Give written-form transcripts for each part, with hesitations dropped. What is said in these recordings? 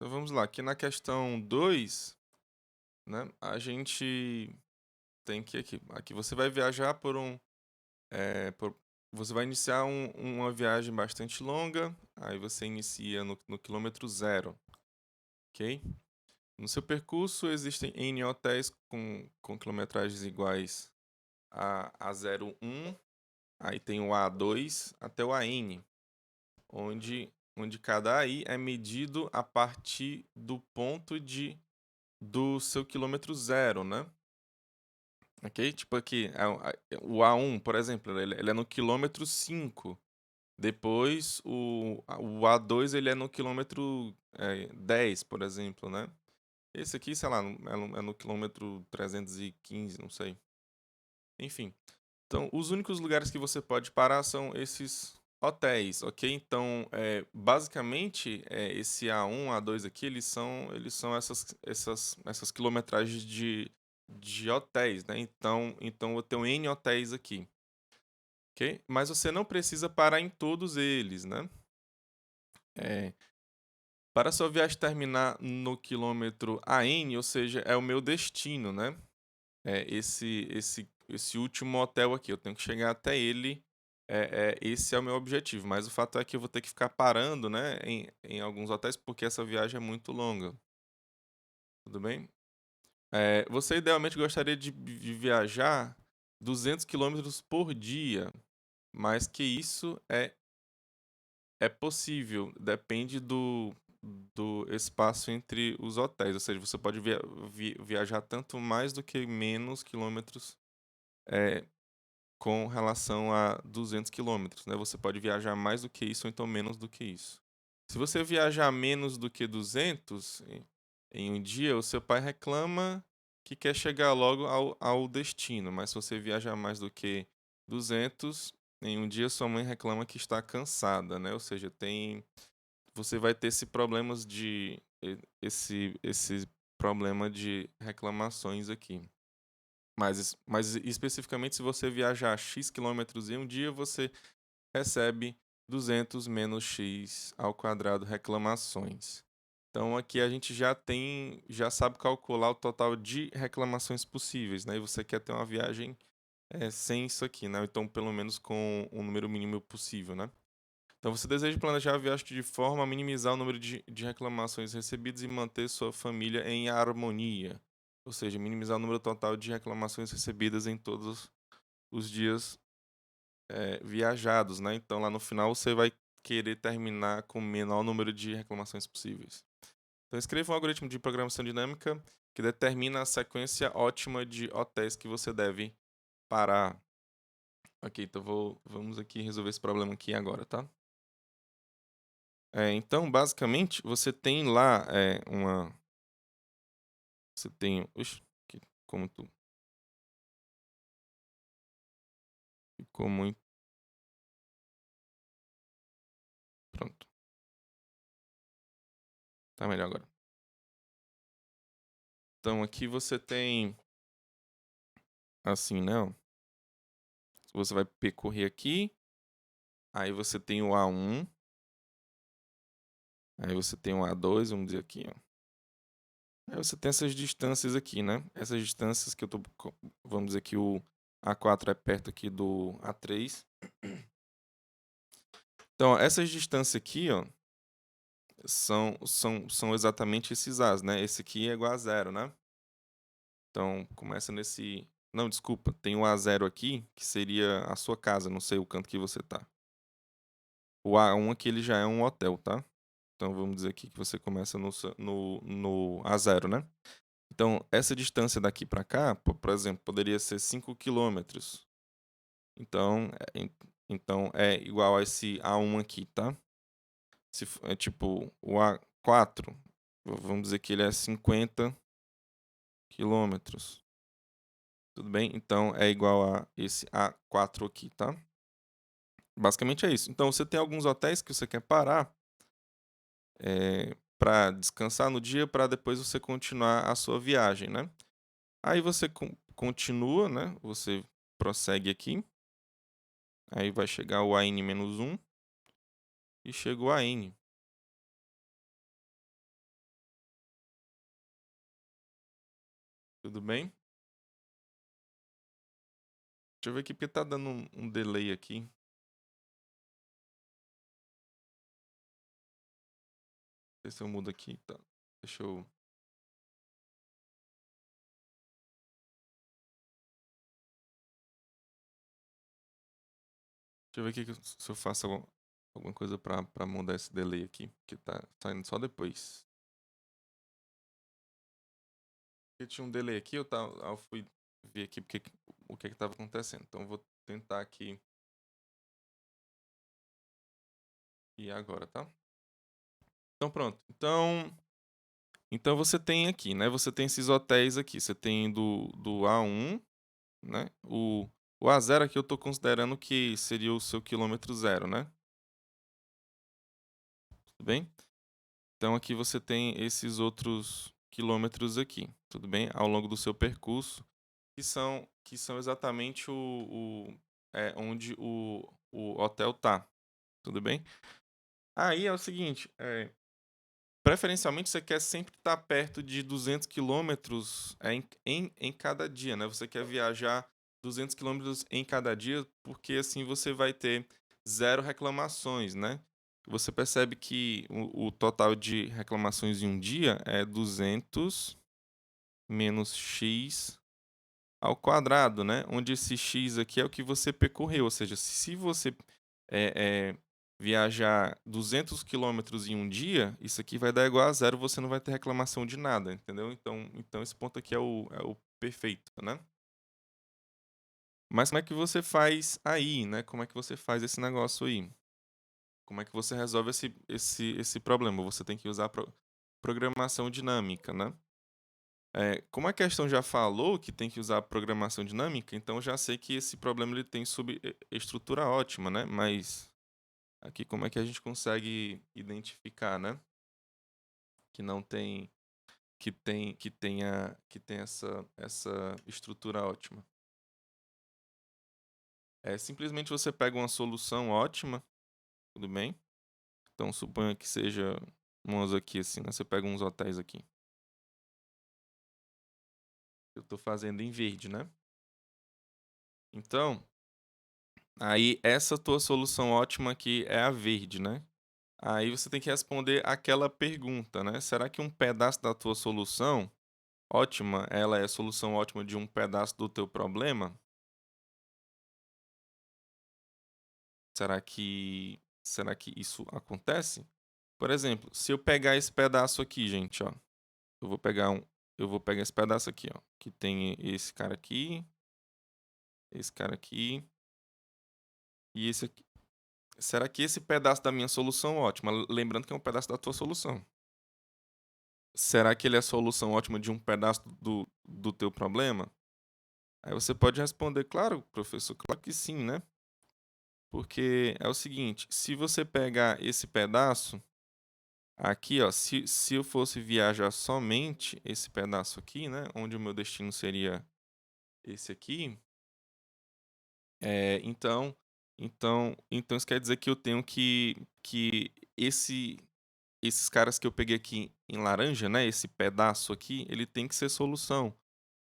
Então vamos lá, aqui na questão 2, né, a gente tem que aqui você vai viajar por você vai iniciar uma viagem bastante longa, aí você inicia no quilômetro zero, ok? No seu percurso existem N hotéis com quilometragens iguais a 01, aí tem o A2 até o AN, onde cada AI é medido a partir do ponto do seu quilômetro zero, né? Ok? Tipo aqui, o A1, por exemplo, ele é no quilômetro 5. Depois, o A2 ele é no quilômetro 10, por exemplo, né? Esse aqui, sei lá, é no quilômetro 315, não sei. Enfim. Então, os únicos lugares que você pode parar são esses hotéis, ok? Então, basicamente, esse A1, A2 aqui, eles são essas quilometragens de hotéis, né? Então, eu tenho N hotéis aqui, ok? Mas você não precisa parar em todos eles, né? É, para a sua viagem terminar no quilômetro AN, ou seja, é o meu destino, né? Esse último hotel aqui, eu tenho que chegar até ele. Esse é o meu objetivo, mas o fato é que eu vou ter que ficar parando, né, em alguns hotéis, porque essa viagem é muito longa. Tudo bem? Você idealmente gostaria de viajar 200 quilômetros por dia, mas que isso é possível, depende do espaço entre os hotéis, ou seja, você pode viajar tanto mais do que menos quilômetros é, com relação a 200 quilômetros, né? Você pode viajar mais do que isso ou então menos do que isso. Se você viajar menos do que 200 em um dia, o seu pai reclama que quer chegar logo ao destino, mas se você viajar mais do que 200 em um dia, sua mãe reclama que está cansada, né? Ou seja, você vai ter esse problema de reclamações aqui. Mas especificamente, se você viajar X quilômetros em um dia, você recebe 200 menos X ao quadrado reclamações. Então aqui a gente já sabe calcular o total de reclamações possíveis, né? E você quer ter uma viagem sem isso aqui, né? Então pelo menos com o número mínimo possível, né? Então você deseja planejar a viagem de forma a minimizar o número de reclamações recebidas e manter sua família em harmonia. Ou seja, minimizar o número total de reclamações recebidas em todos os dias viajados, né? Então lá no final você vai querer terminar com o menor número de reclamações possíveis. Então escreva um algoritmo de programação dinâmica que determina a sequência ótima de hotéis que você deve parar. Ok, então vamos aqui resolver esse problema aqui agora, tá? Então, basicamente, você tem lá uma. Você tem. Oxe, ficou muito. Ficou muito. Pronto, tá melhor agora. Então, aqui você tem. Assim, não. Você vai percorrer aqui. Aí você tem o A1. Aí você tem o A2, vamos dizer aqui, ó. Aí você tem essas distâncias aqui, né? Essas distâncias que eu tô. Vamos dizer que o A4 é perto aqui do A3. Então, essas distâncias aqui, ó, são exatamente esses As, né? Esse aqui é igual a zero, né? Então, começa nesse. Não, desculpa, tem o A0 aqui, que seria a sua casa, não sei o canto que você tá. O A1 aqui ele já é um hotel, tá? Então vamos dizer aqui que você começa no A0, né? Então, essa distância daqui para cá, por exemplo, poderia ser 5 quilômetros. Então, então é igual a esse A1 aqui, tá? Se é tipo o A4, vamos dizer que ele é 50 quilômetros. Tudo bem? Então é igual a esse A4 aqui, tá? Basicamente é isso. Então você tem alguns hotéis que você quer parar para descansar no dia, para depois você continuar a sua viagem, né? Aí você continua, né? Você prossegue aqui. Aí vai chegar o AN-1 e chegou a N. Tudo bem? Deixa eu ver aqui porque tá dando um delay aqui. Deixa eu ver se eu mudo aqui, tá? Deixa eu... Deixa eu ver aqui se eu faço alguma coisa pra mudar esse delay aqui, que tá saindo só depois. Porque tinha um delay aqui, eu fui ver aqui o que tava acontecendo. Então eu vou tentar aqui e agora, tá? Então pronto. Então você tem aqui, né? Você tem esses hotéis aqui. Você tem do A1, né? O A0 aqui eu tô considerando que seria o seu quilômetro zero, né? Tudo bem? Então aqui você tem esses outros quilômetros aqui, tudo bem? Ao longo do seu percurso, que são exatamente onde o hotel tá, tudo bem? Aí é o seguinte, preferencialmente você quer sempre estar perto de 200 quilômetros em cada dia, né? Você quer viajar 200 quilômetros em cada dia, porque assim você vai ter zero reclamações, né? Você percebe que o total de reclamações em um dia é 200 menos x ao quadrado, né? Onde esse x aqui é o que você percorreu, ou seja, se você é, é, viajar 200 quilômetros em um dia, isso aqui vai dar igual a zero, você não vai ter reclamação de nada, entendeu? Então esse ponto aqui é o perfeito, né? Mas como é que você faz aí, né? Como é que você faz esse negócio aí? Como é que você resolve esse problema? Você tem que usar programação dinâmica, né? Como a questão já falou que tem que usar programação dinâmica, então eu já sei que esse problema ele tem subestrutura ótima, né? Mas aqui como é que a gente consegue identificar, né? Que não tem, que tem essa estrutura ótima. Simplesmente você pega uma solução ótima, tudo bem? Então suponha que seja umas aqui assim, né? Você pega uns hotéis aqui. Eu estou fazendo em verde, né? Então, aí essa tua solução ótima aqui é a verde, né? Aí você tem que responder aquela pergunta, né? Será que um pedaço da tua solução ótima, ela é a solução ótima de um pedaço do teu problema? Será que isso acontece? Por exemplo, se eu pegar esse pedaço aqui, gente, ó, eu vou pegar esse pedaço aqui, ó, que tem esse cara aqui e esse aqui. Será que esse pedaço da minha solução ótima, lembrando que é um pedaço da tua solução, será que ele é a solução ótima de um pedaço do teu problema? Aí você pode responder, claro, professor, claro que sim, né? Porque é o seguinte, se você pegar esse pedaço aqui, ó, se eu fosse viajar somente esse pedaço aqui, né, onde o meu destino seria esse aqui, então isso quer dizer que eu tenho que esses caras que eu peguei aqui em laranja, né, esse pedaço aqui, ele tem que ser solução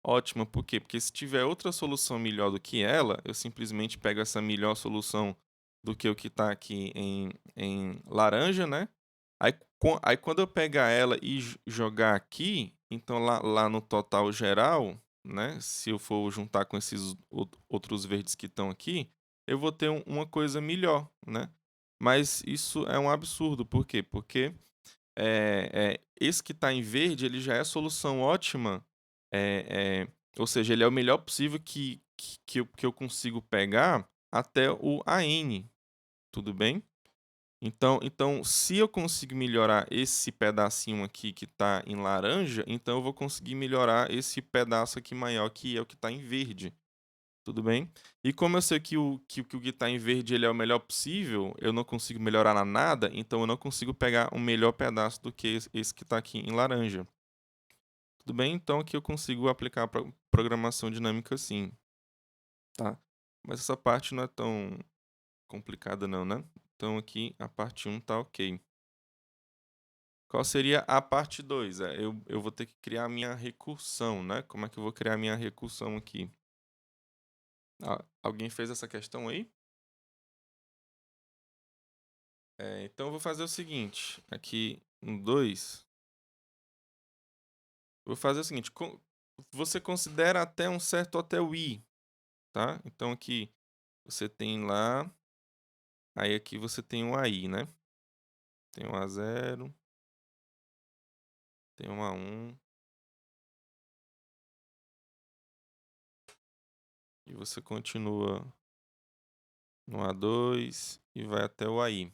ótima. Por quê? Porque se tiver outra solução melhor do que ela, eu simplesmente pego essa melhor solução do que o que está aqui em laranja, né? Aí quando eu pegar ela e jogar aqui, então lá no total geral, né? Se eu for juntar com esses outros verdes que estão aqui, eu vou ter uma coisa melhor, né? Mas isso é um absurdo. Por quê? Porque esse que está em verde, ele já é a solução ótima, ou seja, ele é o melhor possível que eu consigo pegar até o AN, tudo bem? Então, se eu conseguir melhorar esse pedacinho aqui que está em laranja, então eu vou conseguir melhorar esse pedaço aqui maior, que é o que está em verde. Tudo bem? E como eu sei que o que está em verde ele é o melhor possível, eu não consigo melhorar nada, então eu não consigo pegar um melhor pedaço do que esse que está aqui em laranja. Tudo bem? Então aqui eu consigo aplicar a programação dinâmica sim, tá? Mas essa parte não é tão complicada não, né? Então aqui a parte 1 tá ok. Qual seria a parte 2? Eu vou ter que criar a minha recursão, né? Como é que eu vou criar a minha recursão aqui? Alguém fez essa questão aí? Então eu vou fazer o seguinte, aqui no 2, vou fazer o seguinte, você considera até o i, tá? Então aqui você tem lá, aí aqui você tem o AI, né? Tem um A0, tem um A1, e você continua no A2 e vai até o AI,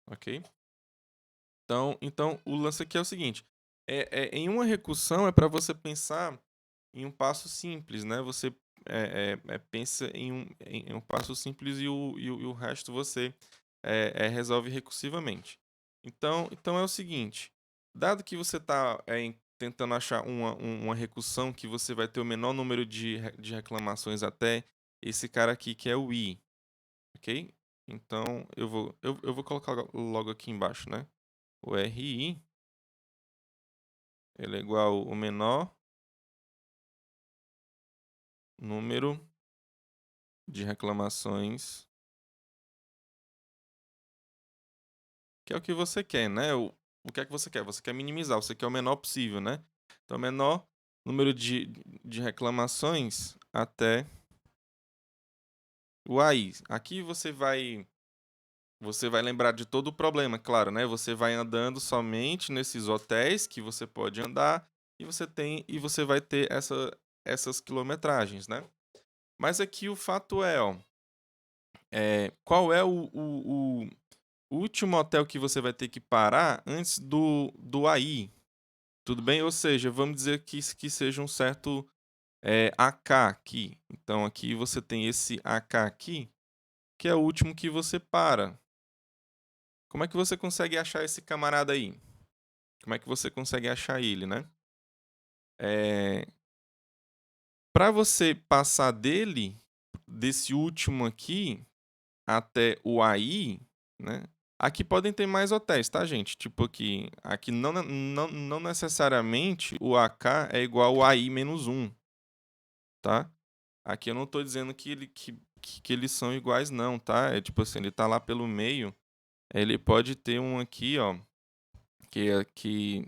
ok? Então o lance aqui é o seguinte, em uma recursão é para você pensar em um passo simples, né? Você pensa em um passo simples e o resto você resolve recursivamente. Então é o seguinte, dado que você está tentando achar uma recursão que você vai ter o menor número de reclamações até esse cara aqui, que é o i, ok? Então eu vou colocar logo aqui embaixo, né? O RI, ele é igual ao menor número de reclamações, que é o que você quer, né? O que é que você quer? Você quer minimizar, você quer o menor possível, né? Então, menor número de reclamações até o AI. Aqui você vai lembrar de todo o problema, claro, né? Você vai andando somente nesses hotéis que você pode andar e você vai ter essas quilometragens, né? Mas aqui o fato é, ó, qual é o último hotel que você vai ter que parar antes do AI, tudo bem? Ou seja, vamos dizer que seja um certo AK aqui. Então aqui você tem esse AK aqui, que é o último que você para. Como é que você consegue achar esse camarada aí? Como é que você consegue achar ele, né? Para você passar desse último aqui, até o AI, né? Aqui podem ter mais hotéis, tá, gente? Tipo aqui não necessariamente o AK é igual ao AI menos 1, tá? Aqui eu não tô dizendo que eles são iguais, não, tá? É tipo assim, ele tá lá pelo meio, ele pode ter um aqui, ó, que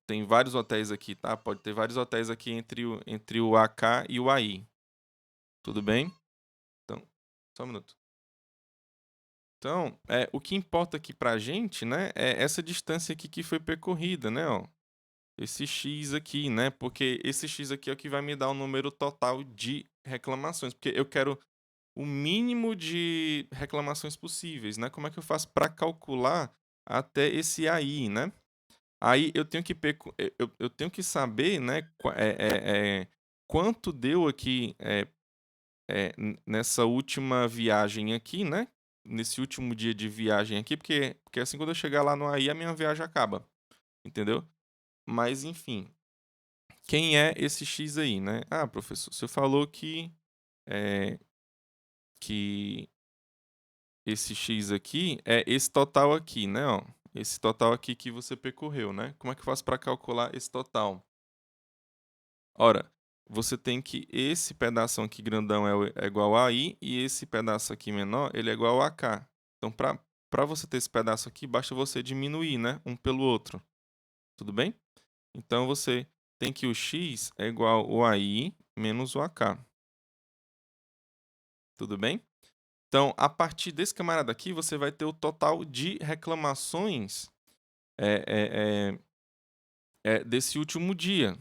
tem vários hotéis aqui, tá? Pode ter vários hotéis aqui entre o AK e o AI. Tudo bem? Então, só um minuto. Então, o que importa aqui pra gente, né, é essa distância aqui que foi percorrida, né, ó. Esse X aqui, né, porque esse X aqui é o que vai me dar o número total de reclamações, porque eu quero o mínimo de reclamações possíveis, né? Como é que eu faço para calcular até esse AI, né? Aí eu tenho que, eu tenho que saber, né, quanto deu aqui nessa última viagem aqui, né? Nesse último dia de viagem aqui, porque assim quando eu chegar lá no AI, a minha viagem acaba, entendeu? Mas enfim, quem é esse X aí, né? Ah, professor, você falou é, que esse X aqui é esse total aqui, né? Ó, esse total aqui que você percorreu, né? Como é que eu faço para calcular esse total? Ora, você tem que esse pedaço aqui grandão é igual a I e esse pedaço aqui menor, ele é igual a K. Então, para você ter esse pedaço aqui, basta você diminuir, né? Um pelo outro. Tudo bem? Então, você tem que o X é igual ao AI menos o AK. Tudo bem? Então, a partir desse camarada aqui, você vai ter o total de reclamações desse último dia.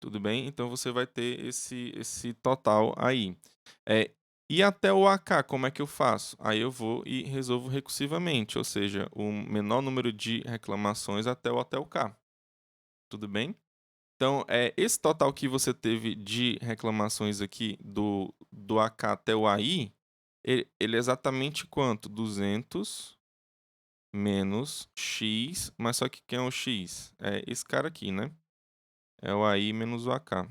Tudo bem? Então você vai ter esse total aí. E até o AK, como é que eu faço? Aí eu vou e resolvo recursivamente, ou seja, o menor número de reclamações até o K. Tudo bem? Então, esse total que você teve de reclamações aqui do AK até o AI, ele é exatamente quanto? 200 menos X, mas só que quem é o X? É esse cara aqui, né? É o AI menos o AK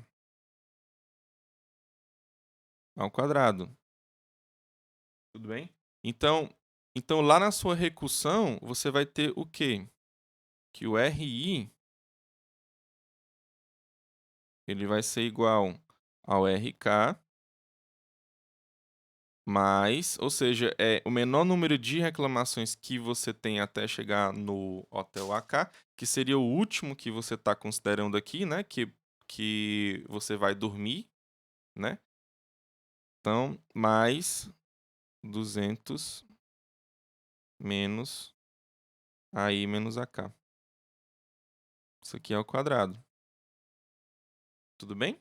ao quadrado. Tudo bem? Então lá na sua recursão, você vai ter o quê? que o RI ele vai ser igual ao RK mais, ou seja, é o menor número de reclamações que você tem até chegar no hotel AK, que seria o último que você está considerando aqui, né? Que você vai dormir, né? Então, mais 200 menos AI menos AK. Isso aqui é o quadrado. Tudo bem?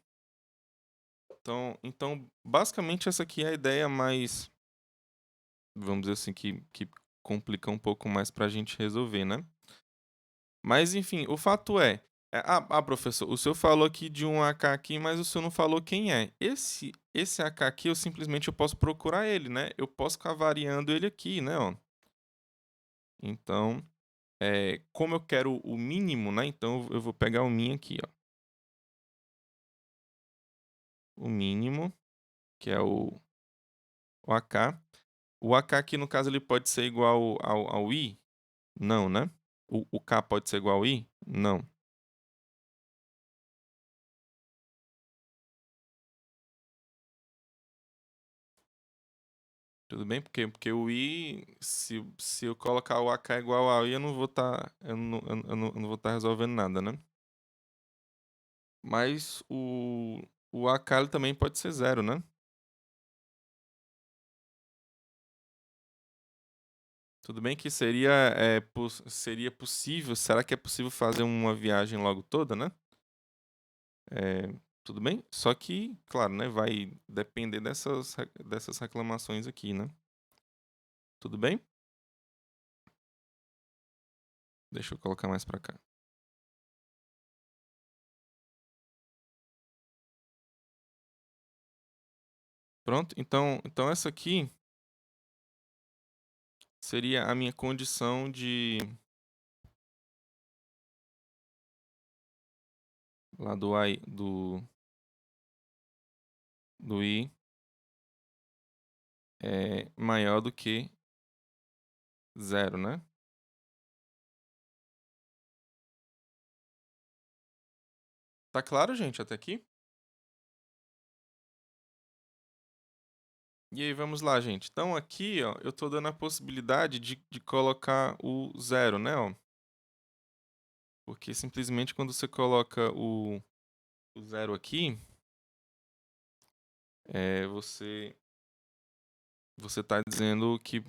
Então, basicamente essa aqui é a ideia mais, vamos dizer assim, que complica um pouco mais para a gente resolver, né? Mas enfim, o fato professor, o senhor falou aqui de um AK aqui, mas o senhor não falou quem é. Esse AK aqui, eu posso procurar ele, né? Eu posso ficar variando ele aqui, né, ó. Então, como eu quero o mínimo, né? Então eu vou pegar o min aqui, ó. O mínimo, que é o AK. O AK aqui, no caso, ele pode ser igual ao I? Não, né? O K pode ser igual ao I? Não. Tudo bem? Porque o I, se eu colocar o AK igual ao I, eu não vou estar eu não vou estar resolvendo nada, né? Mas o AK ele também pode ser zero, né? Tudo bem que seria possível, será que é possível fazer uma viagem logo toda, né? É, tudo bem? Só que, claro, né, vai depender dessas reclamações aqui, né? Tudo bem? Deixa eu colocar mais para cá. Pronto? Então essa aqui seria a minha condição de lá do I é maior do que zero, né? Tá claro, gente, até aqui? E aí, vamos lá, gente. Então, aqui, ó, eu tô dando a possibilidade de colocar o zero, né, ó? Porque simplesmente quando você coloca o zero aqui, você tá dizendo que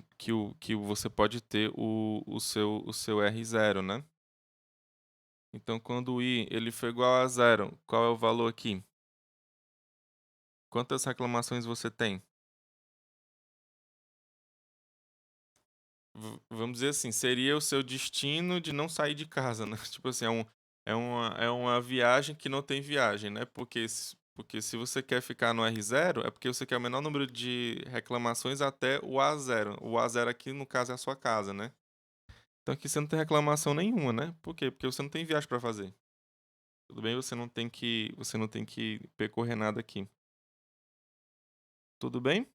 você pode ter o seu R0, né? Então, quando o I ele for igual a zero, qual é o valor aqui? Quantas reclamações você tem? Vamos dizer assim, seria o seu destino de não sair de casa, né? Tipo assim, é uma viagem que não tem viagem, né? Porque se você quer ficar no R0, é porque você quer o menor número de reclamações até o A0. O A0 aqui, no caso, é a sua casa, né? Então aqui você não tem reclamação nenhuma, né? Por quê? Porque você não tem viagem para fazer. Tudo bem? Você não tem que percorrer nada aqui. Tudo bem?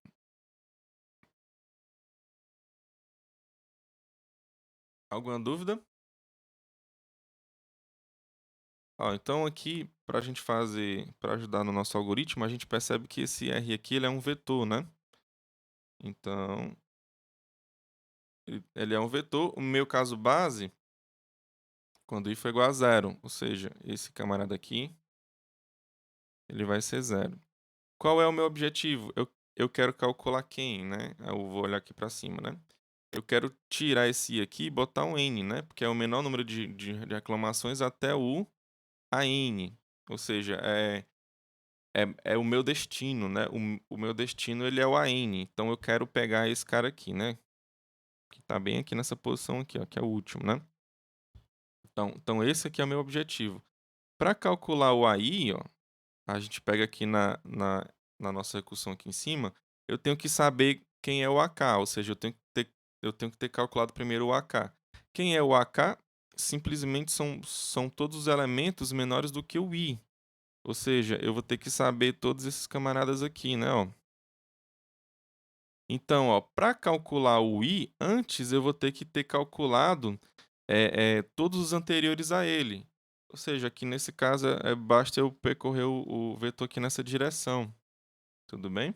Alguma dúvida? Ó, então aqui, para a gente fazer, para ajudar no nosso algoritmo, a gente percebe que esse R aqui ele é um vetor, né? Então, ele é um vetor. O meu caso base, quando i for igual a zero, ou seja, esse camarada aqui, ele vai ser zero. Qual é o meu objetivo? Eu quero calcular quem, né? Eu vou olhar aqui para cima, né? Eu quero tirar esse i aqui e botar um n, né? Porque é o menor número de reclamações até o AN. Ou seja, é o meu destino, né? O meu destino ele é o AN. Então eu quero pegar esse cara aqui, né? Que tá bem aqui nessa posição aqui, ó, que é o último, né? Então esse aqui é o meu objetivo. Para calcular o AI, ó, a gente pega aqui na nossa recursão aqui em cima, eu tenho que saber quem é o AK, ou seja, eu tenho que ter calculado primeiro o AK. Quem é o AK? Simplesmente são todos os elementos menores do que o I. Ou seja, eu vou ter que saber todos esses camaradas aqui, né, ó. Então, ó, para calcular o i, antes eu vou ter que ter calculado todos os anteriores a ele. Ou seja, aqui nesse caso, basta eu percorrer o vetor aqui nessa direção, tudo bem?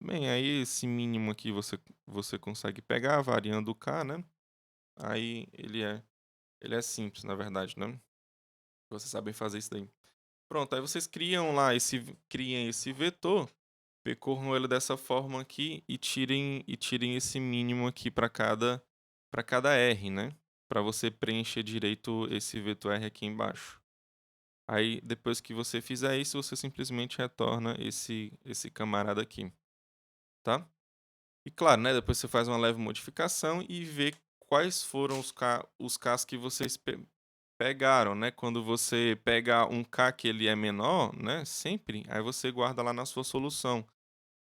Bem, aí esse mínimo aqui você consegue pegar variando o k, né? Aí ele é simples, na verdade, né? Vocês sabem fazer isso daí. Pronto, aí vocês criem esse vetor, percorram ele dessa forma aqui e tirem esse mínimo aqui para cada r, né? Para você preencher direito esse vetor r aqui embaixo. Aí depois que você fizer isso, você simplesmente retorna esse camarada aqui, tá? E claro, né, depois você faz uma leve modificação e vê quais foram os Ks que vocês pegaram, né? Quando você pega um K que ele é menor, né, sempre, aí você guarda lá na sua solução.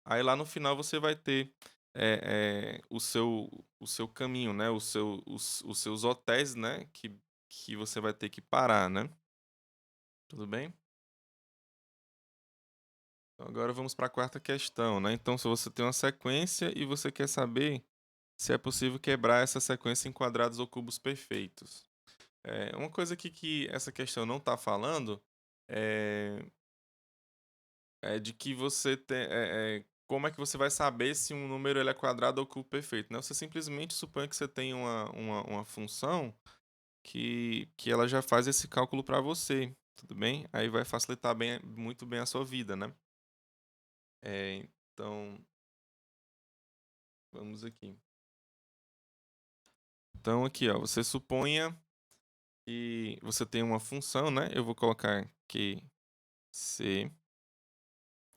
Aí lá no final você vai ter o seu caminho, né? Os seus hotéis, né? Que você vai ter que parar, né? Tudo bem? Então, agora vamos para a quarta questão, né? Então, se você tem uma sequência e você quer saber se é possível quebrar essa sequência em quadrados ou cubos perfeitos. Uma coisa aqui que essa questão não está falando é, de que você tem. Como é que você vai saber se um número ele é quadrado ou cubo perfeito, né? Você simplesmente supõe que você tem uma função que ela já faz esse cálculo para você, tudo bem? Aí vai facilitar muito bem a sua vida, né? Então, vamos aqui. Então, aqui, ó, você suponha que você tem uma função, né? Eu vou colocar que C,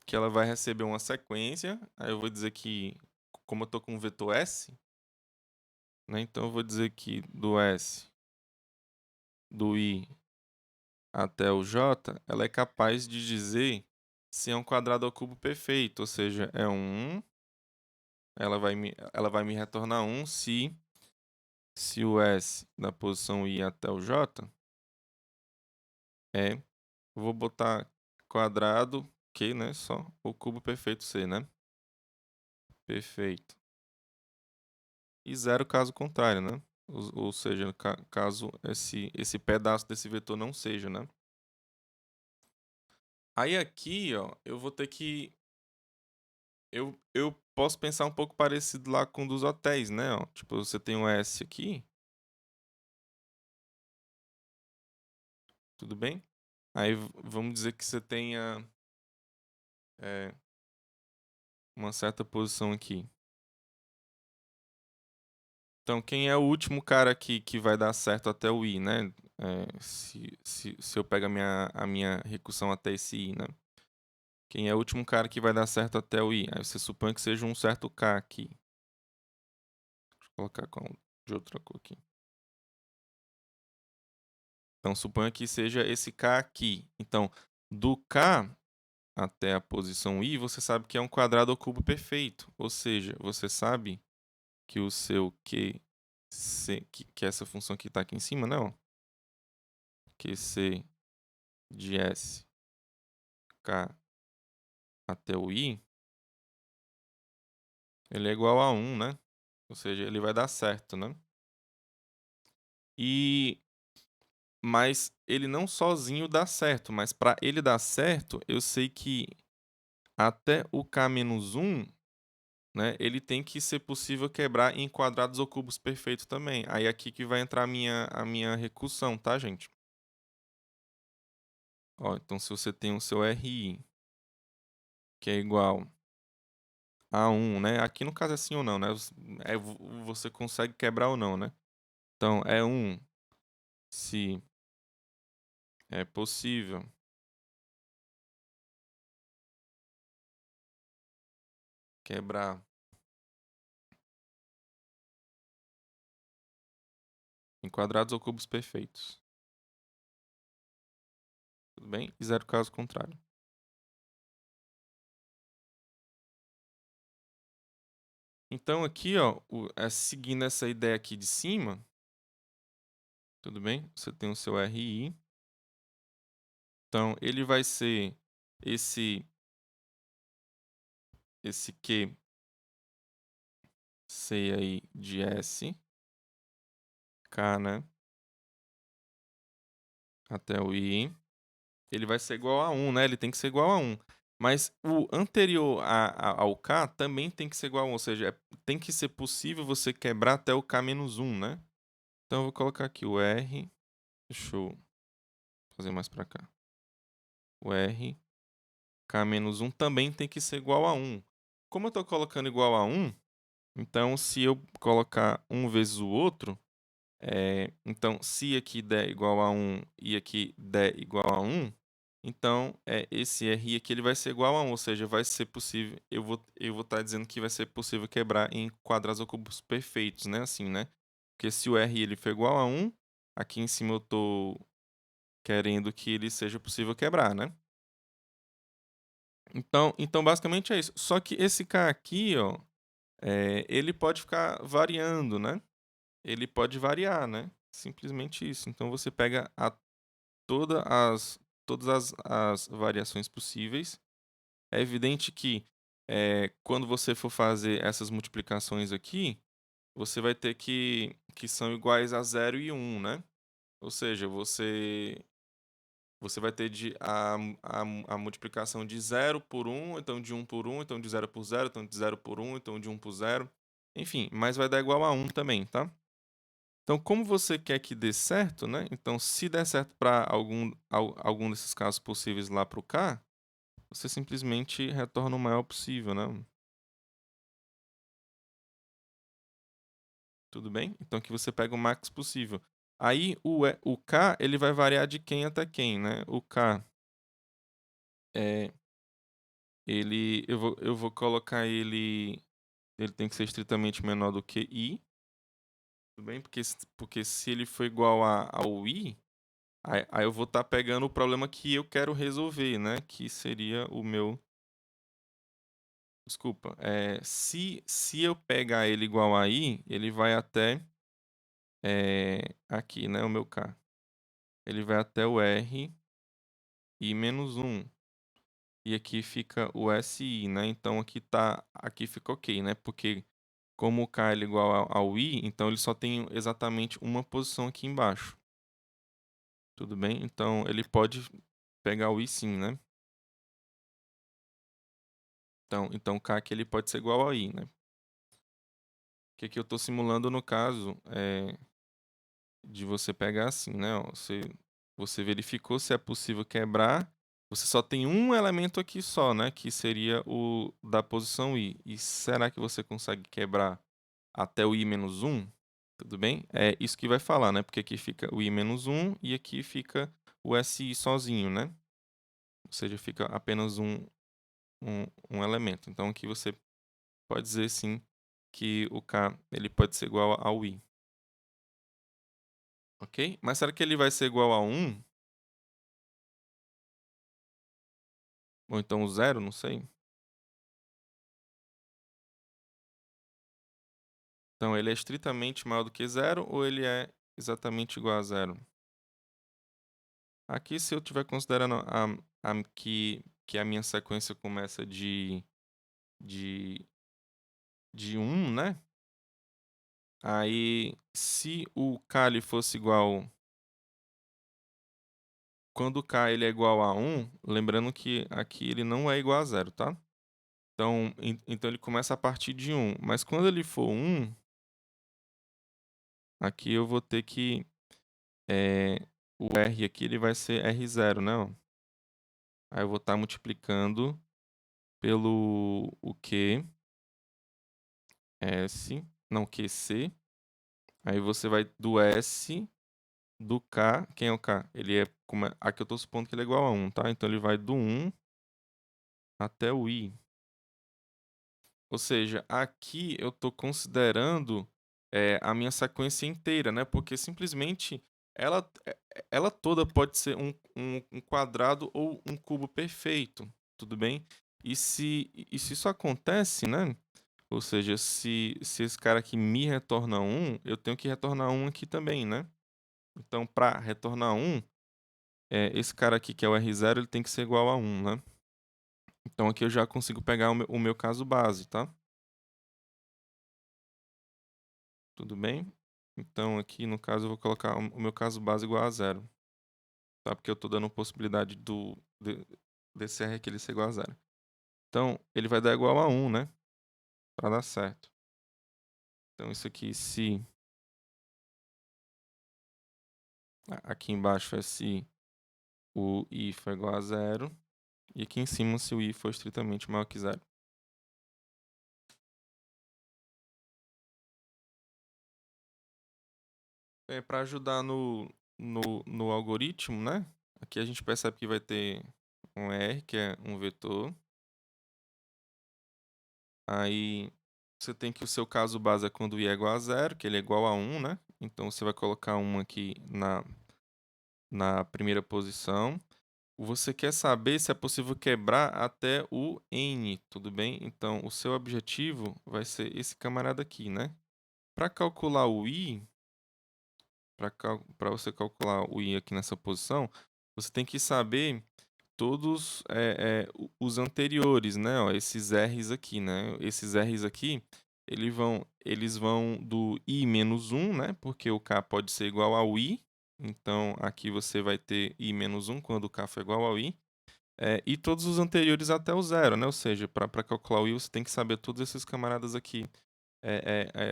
que ela vai receber uma sequência. Aí eu vou dizer que, como eu estou com o vetor S, né? Então eu vou dizer que do S, do I até o J, ela é capaz de dizer se é um quadrado ao cubo perfeito, ou seja, é um 1, ela vai me retornar 1 se o S da posição I até o J eu vou botar quadrado, Q, né, só, o cubo perfeito C, né? Perfeito. E zero caso contrário, né? Ou seja, caso esse pedaço desse vetor não seja, né? Aí aqui, ó, eu vou ter que... Eu posso pensar um pouco parecido lá com um dos hotéis, né? Ó, tipo, você tem um S aqui, tudo bem? Aí vamos dizer que você tenha é, uma certa posição aqui. Então, quem é o último cara aqui que vai dar certo até o I, né? Se eu pego a minha recursão até esse I, né? Quem é o último cara que vai dar certo até o I? Aí você supõe que seja um certo K aqui. Deixa eu colocar de outra cor aqui. Então, suponha que seja esse K aqui. Então, do K até a posição I, você sabe que é um quadrado ou cubo perfeito. Ou seja, você sabe que o seu Q, que essa função que está aqui em cima, não? QC de S, K até o I, ele é igual a 1, né? Ou seja, ele vai dar certo, né? Mas ele não sozinho dá certo, mas para ele dar certo, eu sei que até o K-1, né, ele tem que ser possível quebrar em quadrados ou cubos perfeitos também. Aí aqui que vai entrar a minha recursão, tá, gente? Ó, então se você tem o seu RI, que é igual a 1, né? Aqui no caso é sim ou não, né? Você consegue quebrar ou não, né? Então é 1 se é possível quebrar em quadrados ou cubos perfeitos. Tudo bem? E zero caso contrário. Então aqui, ó, seguindo essa ideia aqui de cima, tudo bem? Você tem o seu RI. Então ele vai ser esse Q C aí de S, K, né? até o i, ele vai ser igual a 1, né? Ele tem que ser igual a 1. Mas o anterior ao k também tem que ser igual a 1, ou seja, tem que ser possível você quebrar até o k menos 1, né? Então eu vou colocar aqui o r, deixa eu fazer mais para cá. O r, k menos 1 também tem que ser igual a 1. Como eu estou colocando igual a 1, então se eu colocar 1 vezes o outro, então se aqui der igual a 1 e aqui der igual a 1, então esse r aqui ele vai ser igual a 1, ou seja, vai ser possível, eu vou estar dizendo que vai ser possível quebrar em quadrados ou cubos perfeitos, né? Assim, né? Porque se o r ele for igual a 1, aqui em cima eu estou querendo que ele seja possível quebrar, né? Então basicamente é isso. Só que esse k aqui, ó, ele pode ficar variando, né? Ele pode variar, né? Simplesmente isso. Então você pega toda todas as variações possíveis. É evidente que quando você for fazer essas multiplicações aqui, você vai ter que são iguais a 0 e 1, né? Ou seja, você vai ter a multiplicação de 0 por 1, então de 1 por 1, então de 0 por 0, então de 0 por 1, então de 1 por 0. Enfim, mas vai dar igual a 1 também, tá? Então, como você quer que dê certo, né? Então, se der certo para algum desses casos possíveis lá para o k, você simplesmente retorna o maior possível, né? Tudo bem? Então, aqui você pega o max possível. Aí, o k, ele vai variar de quem até quem, né? O k, é, eu vou colocar ele tem que ser estritamente menor do que i, tudo bem? Porque se ele for igual ao i, aí eu vou estar pegando o problema que eu quero resolver, né? Que seria o meu. Desculpa. Se eu pegar ele igual a i, ele vai até aqui, né? O meu k. Ele vai até o r i menos 1. E aqui fica o si, né? Então aqui fica ok, né? Porque como o k é igual ao i, então ele só tem exatamente uma posição aqui embaixo. Tudo bem? Então ele pode pegar o i sim, né? Então k aqui ele pode ser igual ao i, né? O que que eu estou simulando no caso de você pegar assim, né? Ó, você verificou se é possível quebrar. Você só tem um elemento aqui só, né? Que seria o da posição i. E será que você consegue quebrar até o i menos 1? Tudo bem? É isso que vai falar, né? Porque aqui fica o i menos 1 e aqui fica o si sozinho, né? Ou seja, fica apenas um elemento. Então aqui você pode dizer sim que o k ele pode ser igual ao i. Ok? Mas será que ele vai ser igual a 1? Ou então o 0? Não sei. Então ele é estritamente maior do que 0 ou ele é exatamente igual a 0? Aqui, se eu estiver considerando que a minha sequência começa de, de 1, né? Aí, se o k ele fosse igual. Quando o k ele é igual a 1, lembrando que aqui ele não é igual a 0, tá? Então ele começa a partir de 1. Mas quando ele for 1, aqui eu vou ter que. O r aqui ele vai ser r0, né? Ó. Aí eu vou estar multiplicando pelo o Q, S, não, QC. Aí você vai do S, do K. Quem é o K? Ele aqui eu estou supondo que ele é igual a 1, tá? Então ele vai do 1 até o I. Ou seja, aqui eu estou considerando a minha sequência inteira, né? Porque simplesmente ela toda pode ser um quadrado ou um cubo perfeito, tudo bem? E se isso acontece, né? Ou seja, se esse cara aqui me retorna 1, eu tenho que retornar 1 aqui também, né? Então, para retornar 1, esse cara aqui que é o R0, ele tem que ser igual a 1, né? Então aqui eu já consigo pegar o meu caso base, tá? Tudo bem? Então aqui no caso eu vou colocar o meu caso base igual a 0. tá? Porque eu estou dando possibilidade desse R aqui ele ser igual a 0. Então, ele vai dar igual a 1, né? Para dar certo. Então, isso aqui, se... Aqui embaixo é se o I for igual a 0. E aqui em cima, se o I for estritamente maior que 0. Para ajudar no algoritmo, né? Aqui a gente percebe que vai ter um R, que é um vetor. Aí você tem que o seu caso base é quando I é igual a 0, que ele é igual a 1, né? Então você vai colocar 1 aqui na primeira posição. Você quer saber se é possível quebrar até o N, tudo bem? Então o seu objetivo vai ser esse camarada aqui, né? Para calcular o I, para você calcular o I aqui nessa posição, você tem que saber todos os anteriores, né? Ó, esses R's aqui, né? Esses R's aqui, eles vão do I menos 1, né? Porque o K pode ser igual ao I. Então, aqui você vai ter I menos 1 quando o K for igual ao I. E todos os anteriores até o 0, né? Ou seja, para calcular o I, você tem que saber todos esses camaradas aqui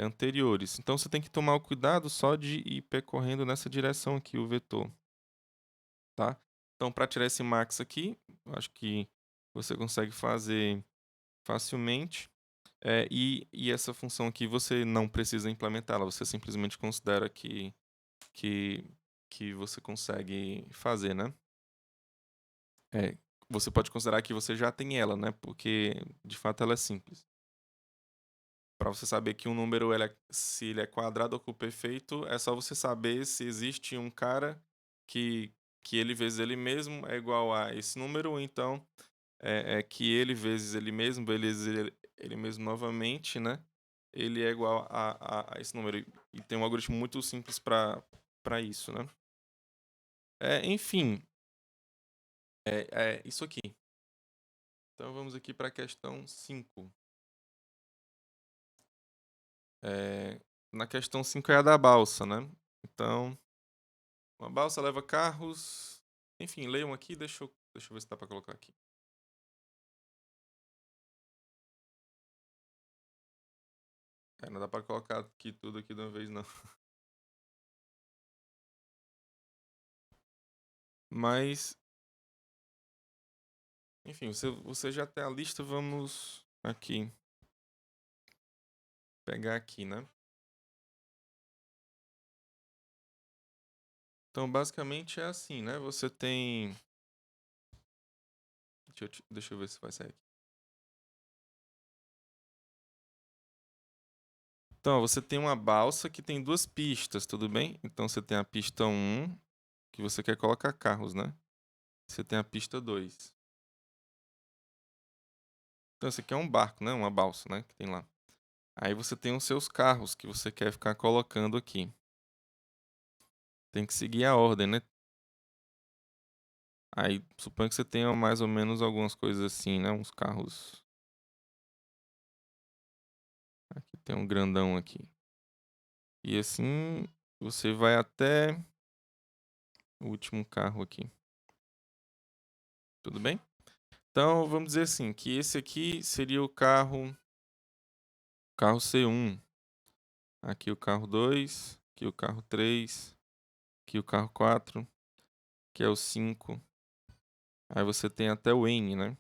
anteriores. Então, você tem que tomar o cuidado só de ir percorrendo nessa direção aqui, o vetor. Tá? Então, para tirar esse max aqui, acho que você consegue fazer facilmente. E essa função aqui você não precisa implementá-la, você simplesmente considera que, que você consegue fazer, né? Você pode considerar que você já tem ela, né? Porque, de fato, ela é simples. Para você saber que um número, se ele é quadrado ou perfeito, é só você saber se existe um cara que ele vezes ele mesmo é igual a esse número, ou então que ele vezes ele mesmo, vezes ele mesmo novamente, né? Ele é igual a esse número. E tem um algoritmo muito simples para isso, né? Enfim, isso aqui. Então vamos aqui para a questão 5. Na questão 5 é a da balsa, né? Então, uma balsa leva carros. Enfim, leiam aqui, deixa eu ver se dá para colocar aqui. Não dá para colocar aqui tudo aqui de uma vez, não. Mas, enfim, você já tem a lista, vamos aqui pegar aqui, né? Então, basicamente é assim, né? Você tem... Deixa eu ver se vai sair aqui. Então, você tem uma balsa que tem duas pistas, tudo bem? Então, você tem a pista 1, que você quer colocar carros, né? Você tem a pista 2. Então, esse aqui é um barco, né? Uma balsa, né? Que tem lá. Aí você tem os seus carros que você quer ficar colocando aqui. Tem que seguir a ordem, né? Aí, suponho que você tenha mais ou menos algumas coisas assim, né? Uns carros... Aqui tem um grandão aqui. E assim, você vai até o último carro aqui. Tudo bem? Então, vamos dizer assim, que esse aqui seria o carro C1. Aqui o carro 2, aqui o carro 3, aqui o carro 4, que é o 5. Aí você tem até o N, né?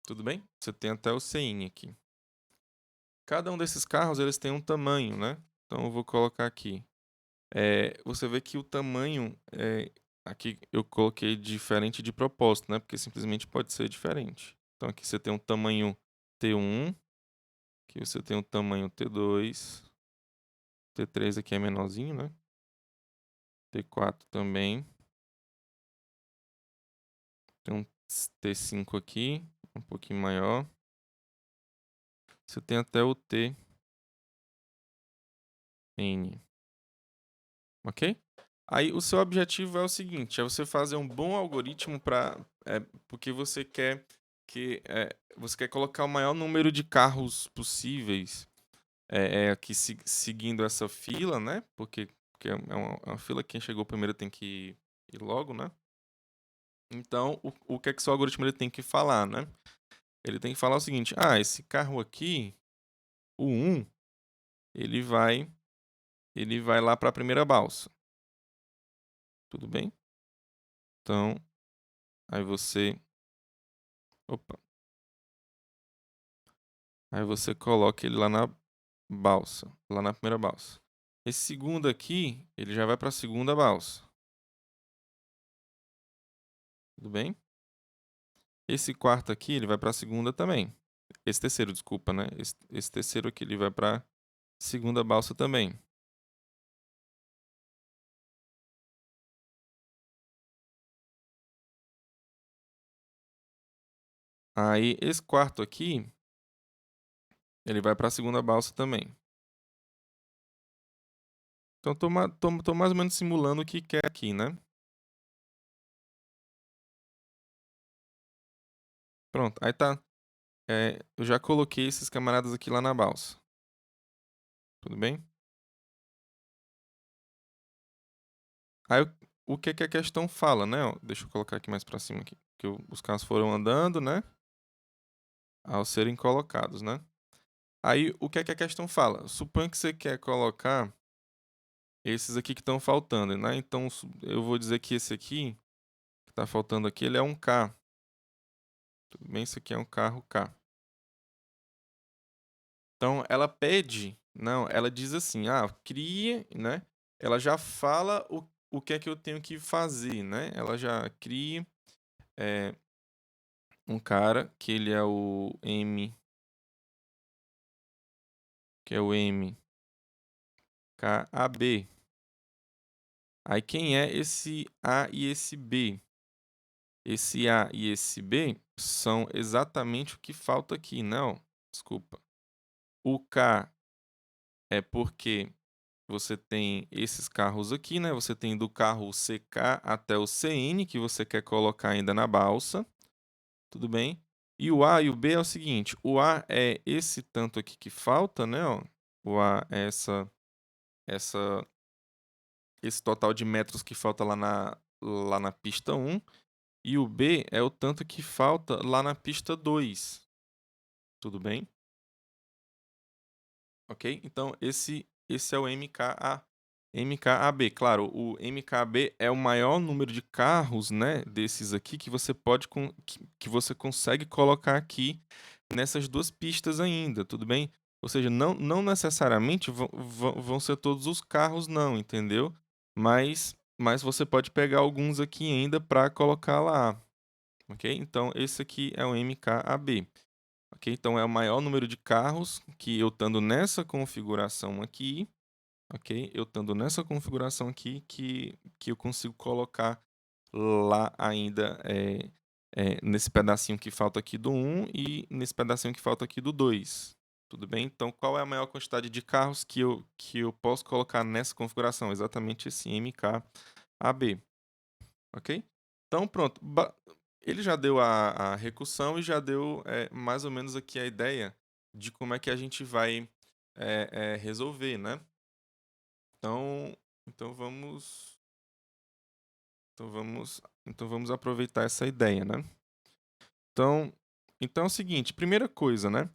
Tudo bem? Você tem até o CN aqui. Cada um desses carros, eles têm um tamanho, né? Então, eu vou colocar aqui. Você vê que o tamanho, aqui eu coloquei diferente de propósito, né? Porque simplesmente pode ser diferente. Então, aqui você tem um tamanho T1, aqui você tem um tamanho T2, T3 aqui é menorzinho, né? T4 também. Tem um T5 aqui, um pouquinho maior. Você tem até o TN. Ok? Aí o seu objetivo é o seguinte, é você fazer um bom algoritmo porque você quer você quer colocar o maior número de carros possíveis aqui seguindo essa fila, né? Porque é uma fila, quem chegou primeiro tem que e logo, né? Então, o que é que seu algoritmo ele tem que falar, né? Ele tem que falar o seguinte: esse carro aqui, o 1, ele vai lá para a primeira balsa. Tudo bem? Então, aí você, opa, aí você coloca ele lá na balsa, lá na primeira balsa. Esse segundo aqui, ele já vai para a segunda balsa. Tudo bem? Esse quarto aqui, ele vai para a segunda também. Esse terceiro, desculpa, né? Esse terceiro aqui, ele vai para a segunda balsa também. Aí, esse quarto aqui, ele vai para a segunda balsa também. Então, tô mais ou menos simulando o que quer aqui, né? Pronto, aí tá. Eu já coloquei esses camaradas aqui lá na balsa. Tudo bem? Aí, o que que a questão fala, né? Ó, deixa eu colocar aqui mais pra cima aqui. Que os carros foram andando, né? Ao serem colocados, né? Aí, o que é que a questão fala? Suponha que você quer colocar esses aqui que estão faltando, né? Então, eu vou dizer que esse aqui, que tá faltando aqui, ele é um K. Tudo bem? Isso aqui é um carro K. Então, ela pede, não, ela diz assim, cria, né? Ela já fala o que é que eu tenho que fazer, né? Ela já cria um cara que ele é o M, que é o MKAB. Aí quem é esse A e esse B? Esse A e esse B são exatamente o que falta aqui, não? Desculpa. O K é porque você tem esses carros aqui, né? Você tem do carro CK até o CN, que você quer colocar ainda na balsa. Tudo bem? E o A e o B é o seguinte: o A é esse tanto aqui que falta, né? Ó. O A é essa, esse total de metros que falta lá na pista 1. E o B é o tanto que falta lá na pista 2. Tudo bem? Ok? Então, esse é o MKAB. Claro, o MKB é o maior número de carros, né, desses aqui que você pode que você consegue colocar aqui nessas duas pistas ainda, tudo bem? Ou seja, não necessariamente vão ser todos os carros, não, entendeu? Mas você pode pegar alguns aqui ainda para colocar lá, ok? Então, esse aqui é o MKAB. Ok? Então é o maior número de carros que eu estando nessa configuração aqui, ok? Eu estando nessa configuração aqui que eu consigo colocar lá ainda nesse pedacinho que falta aqui do 1 e nesse pedacinho que falta aqui do 2. Tudo bem? Então qual é a maior quantidade de carros que eu posso colocar nessa configuração? Exatamente esse MKAB, ok? Então pronto, ele já deu a recursão e já deu mais ou menos aqui a ideia de como é que a gente vai resolver, né? Então, então vamos, então vamos aproveitar essa ideia, né? Então, então é o seguinte, primeira coisa, né?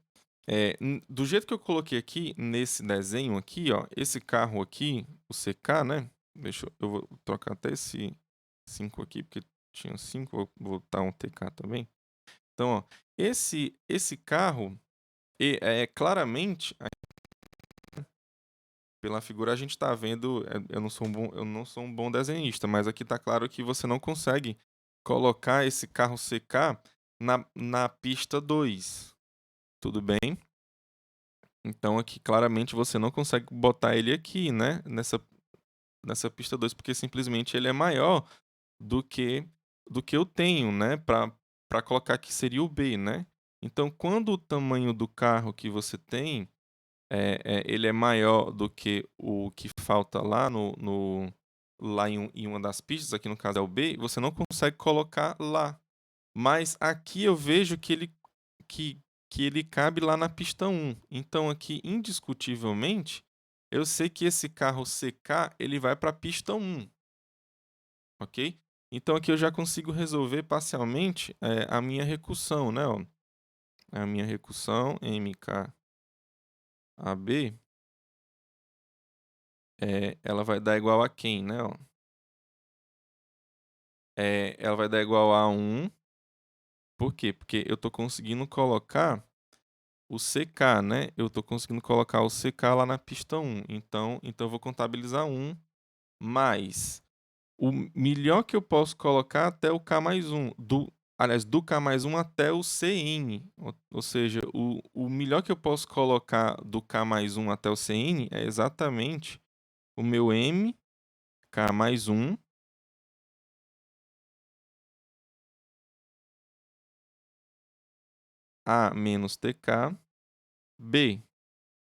Do jeito que eu coloquei aqui nesse desenho aqui, ó, esse carro aqui, o CK, né? Eu vou trocar até esse 5 aqui, porque tinha 5, vou botar um TK também. Então, ó, esse carro, claramente, pela figura a gente está vendo, eu não sou um bom desenhista, mas aqui está claro que você não consegue colocar esse carro CK na pista 2. Tudo bem? Então aqui claramente você não consegue botar ele aqui, né? Nessa pista 2, porque simplesmente ele é maior do que eu tenho, né? Para colocar que seria o B, né? Então, quando o tamanho do carro que você tem ele é maior do que o que falta lá lá em uma das pistas, aqui no caso é o B, você não consegue colocar lá. Mas aqui eu vejo que, que ele cabe lá na pista 1. Então aqui, indiscutivelmente, eu sei que esse carro CK ele vai para a pista 1, ok? Então aqui eu já consigo resolver parcialmente a minha recursão, né? Ó. A minha recursão MKAB, ela vai dar igual a quem, né? Ó? Ela vai dar igual a 1. Por quê? Porque eu estou conseguindo colocar o CK, né? Eu estou conseguindo colocar o CK lá na pista 1. Então eu vou contabilizar 1 mais o melhor que eu posso colocar até o K mais 1. Aliás, do K mais 1 até o CN. Ou seja, o melhor que eu posso colocar do K mais 1 até o CN é exatamente o meu M, K mais 1, A menos TK, B.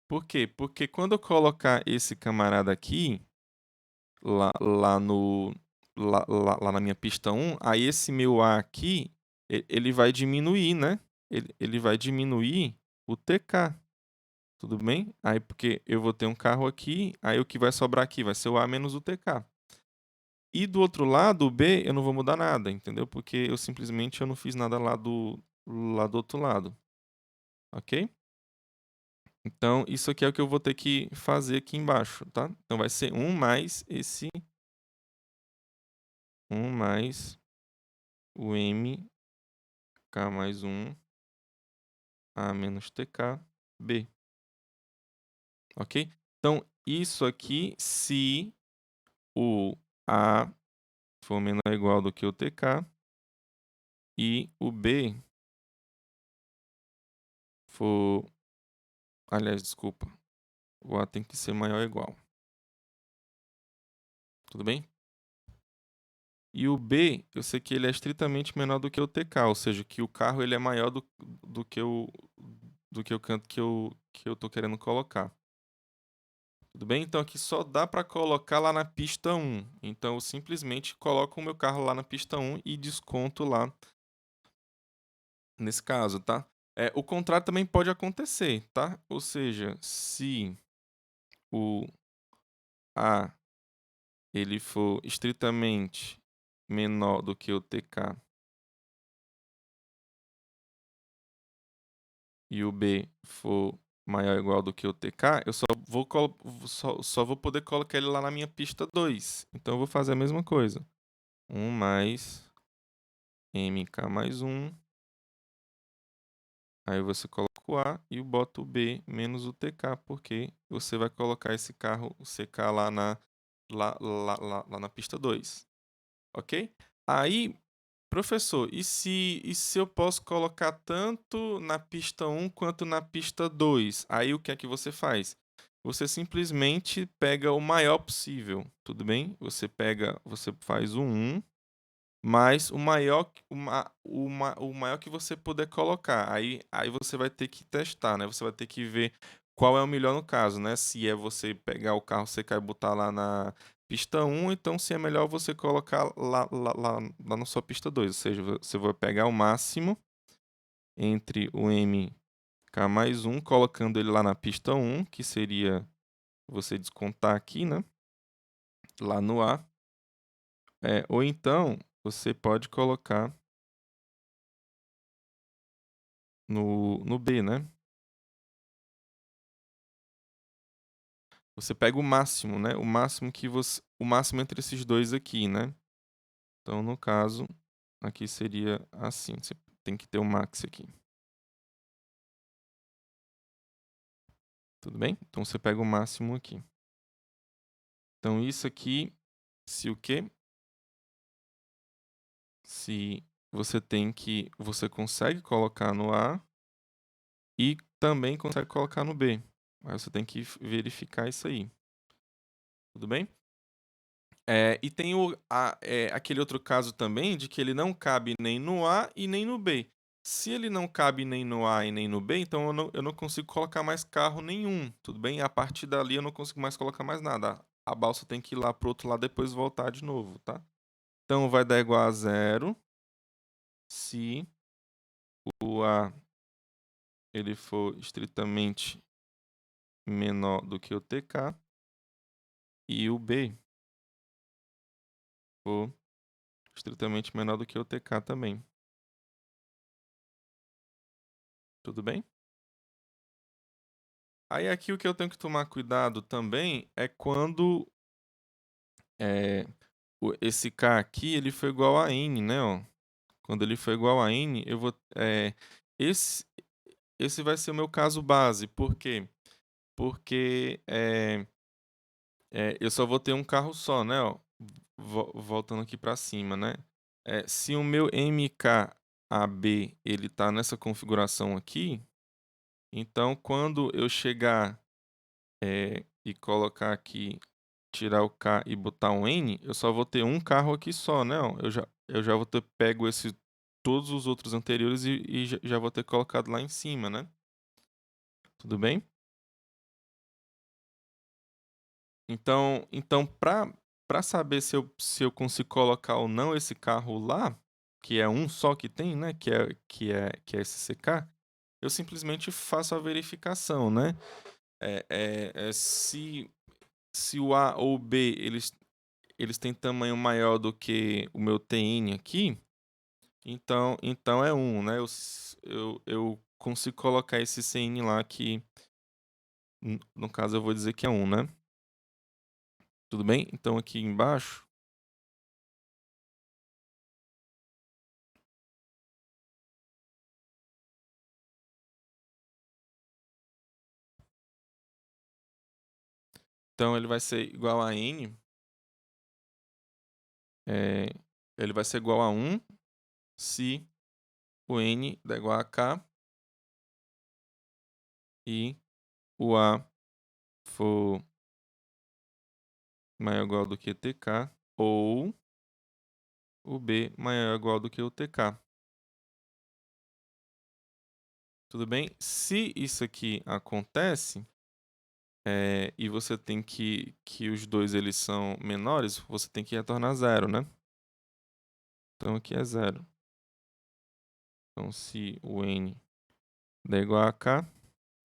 Por quê? Porque quando eu colocar esse camarada aqui, lá no, lá na minha pista 1, aí esse meu A aqui, ele vai diminuir, né? Ele vai diminuir o TK, tudo bem? Aí porque eu vou ter um carro aqui, aí o que vai sobrar aqui vai ser o A menos o TK. E do outro lado, o B, eu não vou mudar nada, entendeu? Porque eu não fiz nada lá do outro lado, ok? Então, isso aqui é o que eu vou ter que fazer aqui embaixo, tá? Então, vai ser 1 mais esse 1 mais o M, K mais 1, A menos TK, B. Ok? Então, isso aqui, se o A for menor ou igual do que o TK e o B for... Aliás, desculpa. O A tem que ser maior ou igual. Tudo bem? E o B, eu sei que ele é estritamente menor do que o TK, ou seja, que o carro ele é maior do que o canto que eu tô querendo colocar. Tudo bem? Então aqui só dá para colocar lá na pista 1. Então eu simplesmente coloco o meu carro lá na pista 1 e desconto lá nesse caso, tá? O contrário também pode acontecer, tá? Ou seja, se o A ele for estritamente menor do que o TK e o B for maior ou igual do que o TK, eu só vou poder colocar ele lá na minha pista 2. Então eu vou fazer a mesma coisa. 1 mais MK mais 1. Aí você coloca o A e bota o B menos o TK, porque você vai colocar esse carro, o CK, lá na pista 2. Ok? Aí, professor, e se eu posso colocar tanto na pista 1 quanto na pista 2? Aí o que é que você faz? Você simplesmente pega o maior possível, tudo bem? Você faz o 1 mais o maior que você puder colocar. Aí você vai ter que testar, né? Você vai ter que ver qual é o melhor no caso, né? Se é você pegar o carro CK e botar lá na pista 1, então se é melhor você colocar lá na sua pista 2. Ou seja, você vai pegar o máximo entre o MK mais 1, colocando ele lá na pista 1, que seria você descontar aqui, né? Lá no A. Ou então, você pode colocar no B, né? Você pega o máximo, né? O máximo entre esses dois aqui, né? Então, no caso, aqui seria assim. Você tem que ter o max aqui. Tudo bem? Então, você pega o máximo aqui. Então, isso aqui, se o quê? Se você consegue colocar no A e também consegue colocar no B. Aí você tem que verificar isso aí. Tudo bem? E tem aquele outro caso também de que ele não cabe nem no A e nem no B. Se ele não cabe nem no A e nem no B, então eu não consigo colocar mais carro nenhum, tudo bem? A partir dali eu não consigo mais colocar mais nada. A balsa tem que ir lá pro outro lado e depois voltar de novo, tá? Então vai dar igual a 0 se o A ele for estritamente menor do que o TK e o B for estritamente menor do que o TK também. Tudo bem? Aí aqui o que eu tenho que tomar cuidado também é quando esse K aqui ele foi igual a N, né? Ó. Quando ele for igual a N, eu vou. Esse, esse vai ser o meu caso base. Por quê? Porque eu só vou ter um carro só, né? Ó. Voltando aqui para cima, né? Se o meu MKAB ele tá nessa configuração aqui, então quando eu chegar e colocar aqui, tirar o K e botar um N, eu só vou ter um carro aqui só, né? Ó. Eu já vou ter pego todos os outros anteriores e já vou ter colocado lá em cima, né? Tudo bem? Então para saber se eu consigo colocar ou não esse carro lá, que é um só que tem, né? Que é esse CK, eu simplesmente faço a verificação, né? Se o A ou o B eles têm tamanho maior do que o meu TN aqui, então é um, né? Eu consigo colocar esse CN lá que, no caso, eu vou dizer que é um, né? Tudo bem? Então aqui embaixo, então ele vai ser igual a N, é, ele vai ser igual a 1 se o N der igual a K e o A for maior ou igual do que TK ou o B maior ou igual do que o TK. Tudo bem? Se isso aqui acontece, e você tem que os dois eles são menores, você tem que retornar zero, né? Então aqui é zero. Então se o N der igual a K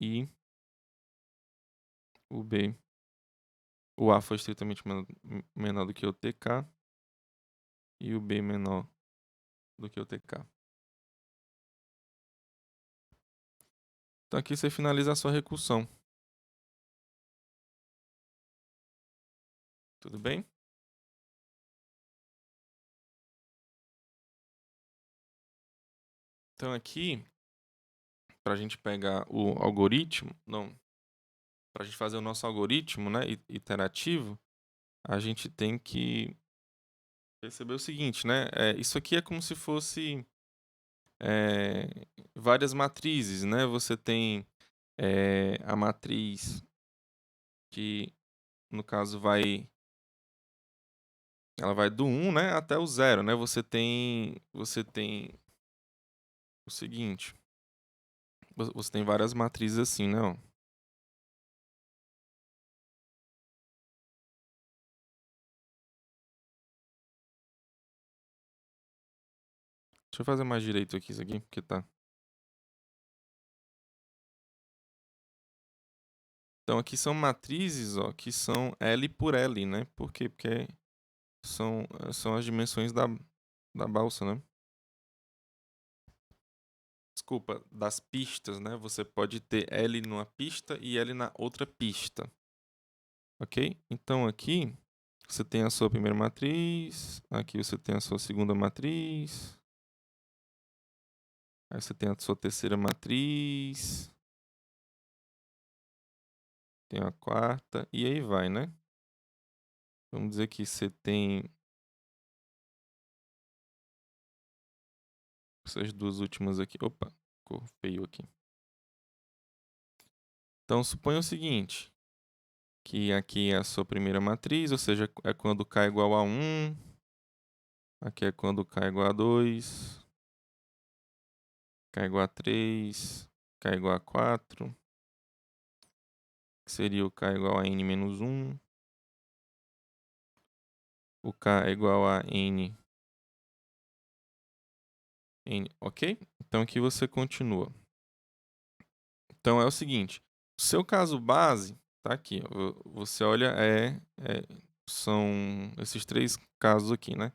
e o A for estritamente menor do que o TK e o B menor do que o TK. Então aqui você finaliza a sua recursão. Tudo bem? Então aqui, para a gente pegar o algoritmo, para a gente fazer o nosso algoritmo, né, iterativo, a gente tem que perceber o seguinte, né? Isso aqui é como se fosse várias matrizes, né? Você tem a matriz que, no caso, ela vai do 1, né, até o 0, né? Você tem o seguinte, você tem várias matrizes assim, né? Ó. Deixa eu fazer mais direito aqui isso aqui, porque tá. Então aqui são matrizes, ó, que são L por L, né? Por quê? Porque são as dimensões da balsa, né? Desculpa, das pistas, né? Você pode ter L numa pista e L na outra pista. Ok? Então aqui você tem a sua primeira matriz, aqui você tem a sua segunda matriz, aí você tem a sua terceira matriz, tem a quarta, e aí vai, né? Vamos dizer que você tem essas duas últimas aqui. Opa, ficou feio aqui. Então suponha o seguinte, que aqui é a sua primeira matriz, ou seja, é quando k é igual a 1, aqui é quando k é igual a 2, k é igual a 3, k é igual a 4, que seria o k é igual a n menos 1, o k é igual a n, ok? Então aqui você continua. Então é o seguinte, o seu caso base tá aqui, você olha, são esses três casos aqui, né?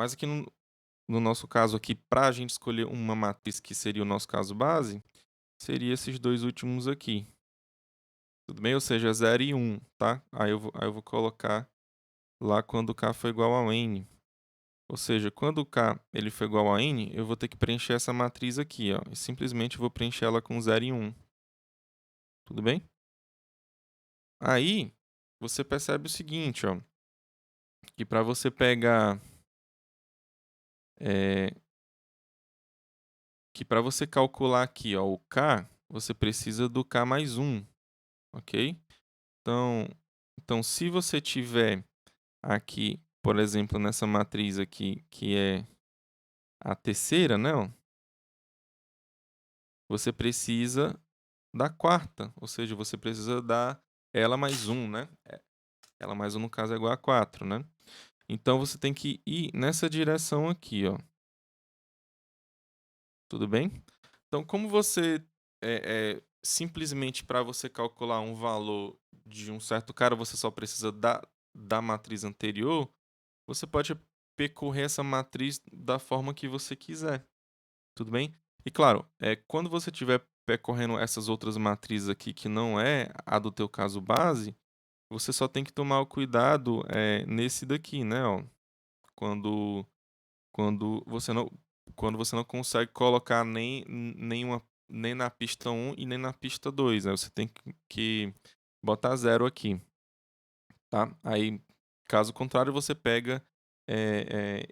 Mas aqui no nosso caso aqui, para a gente escolher uma matriz que seria o nosso caso base, seria esses dois últimos aqui. Tudo bem? Ou seja, 0 e 1, tá? Aí eu vou colocar lá quando k for igual a n. Ou seja, quando k ele for igual a n, eu vou ter que preencher essa matriz aqui, ó, e simplesmente vou preencher ela com 0 e 1. Tudo bem? Aí, você percebe o seguinte, ó, que para você pegar, eh, que para você calcular aqui, ó, o k, você precisa do k mais 1, ok? Então, se você tiver aqui, por exemplo, nessa matriz aqui, que é a terceira, né, ó, você precisa da quarta, ou seja, você precisa dar ela mais 1, né? Ela mais 1, no caso, é igual a 4, né? Então, você tem que ir nessa direção aqui, ó. Tudo bem? Então, como você simplesmente para você calcular um valor de um certo cara, você só precisa da matriz anterior, você pode percorrer essa matriz da forma que você quiser. Tudo bem? E claro, quando você estiver percorrendo essas outras matrizes aqui que não é a do teu caso base, você só tem que tomar o cuidado nesse daqui, né? Ó, quando, quando você não, quando você não consegue colocar nem na pista 1 e nem na pista 2, né? Você tem que botar 0 aqui, tá? Aí, caso contrário, você pega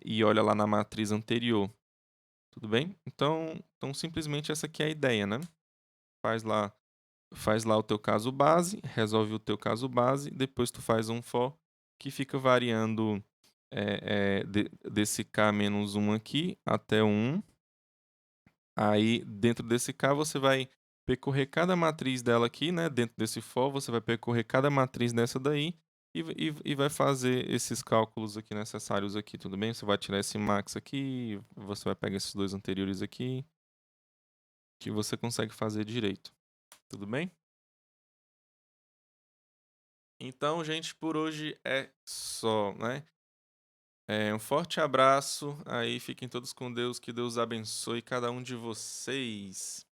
e olha lá na matriz anterior. Tudo bem? Então simplesmente essa aqui é a ideia, né? Faz lá, faz lá o teu caso base, resolve o teu caso base, depois tu faz um for que fica variando desse k menos 1 aqui até o 1. Aí, dentro desse k, você vai percorrer cada matriz dela aqui, né? Dentro desse for, você vai percorrer cada matriz dessa daí e vai fazer esses cálculos aqui necessários aqui, tudo bem? Você vai tirar esse max aqui, você vai pegar esses dois anteriores aqui, que você consegue fazer direito. Tudo bem? Então, gente, por hoje é só, né? Um forte abraço, aí fiquem todos com Deus, que Deus abençoe cada um de vocês.